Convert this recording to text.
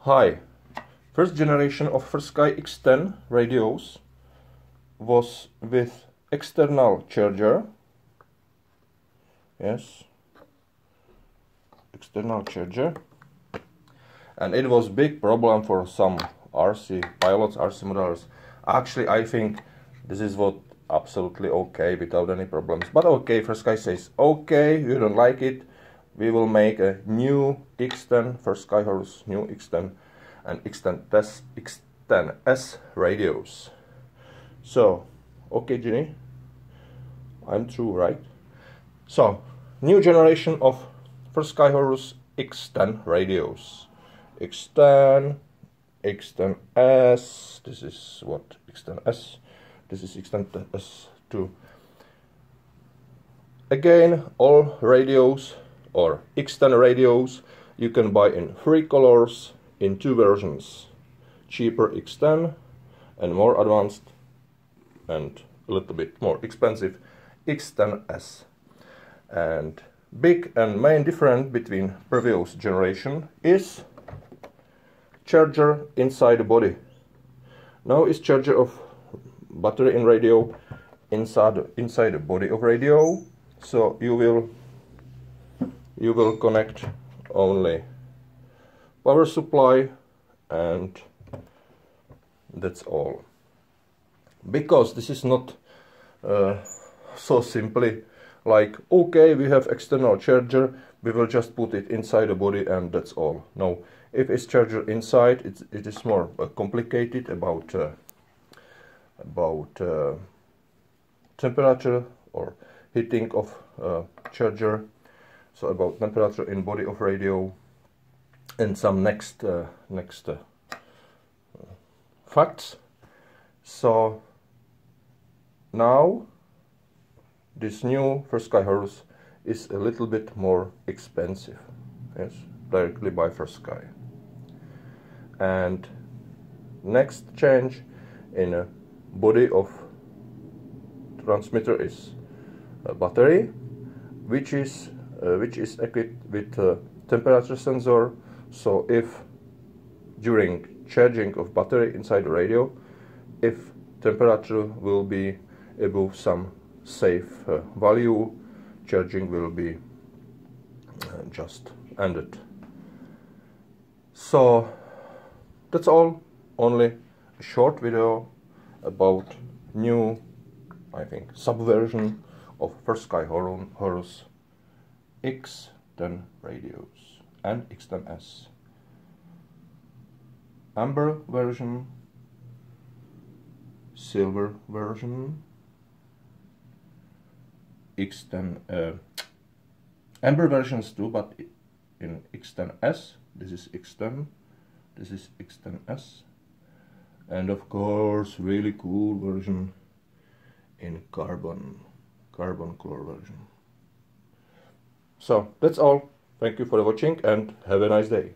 Hi, first generation of FrSky X10 radios was with external charger. Yes, external charger, and it was big problem for some RC pilots, RC modelers. Actually, I think this is what absolutely okay without any problems. But okay, FrSky says okay, you don't like it, we will make a new X10, FrSky Horus new X10 and X10s radios. So, okay, Ginny, I'm true, right? So, new generation of FrSky Horus X10 radios. X10, X10s, this is what, X10s, this is X10s too. Again, all radios or X10 radios you can buy in 3 colors in 2 versions. Cheaper X10 and more advanced and a little bit more expensive X10s. And big and main difference between previous generation is charger inside the body. Now is charger of battery in radio inside the body of radio. So you will connect only power supply and that's all. Because this is not so simply like, okay, we have external charger, we will just put it inside the body and that's all. No, if it's charger inside, it is more complicated about temperature or heating of charger. So about temperature in body of radio and some next facts. So now this new FrSky Horus is a little bit more expensive. Yes, directly by FrSky. And next change in a body of transmitter is a battery, which is equipped with a temperature sensor. So if during charging of battery inside the radio, if temperature will be above some safe value, charging will be just ended. So that's all. Only a short video about new, I think, subversion of FrSky Horus X10 radios and X10s. Amber version, silver version, X10 amber versions too, but in X10s. This is X10, this is X10s, and of course really cool version in carbon color version. So that's all. Thank you for watching and have a nice day.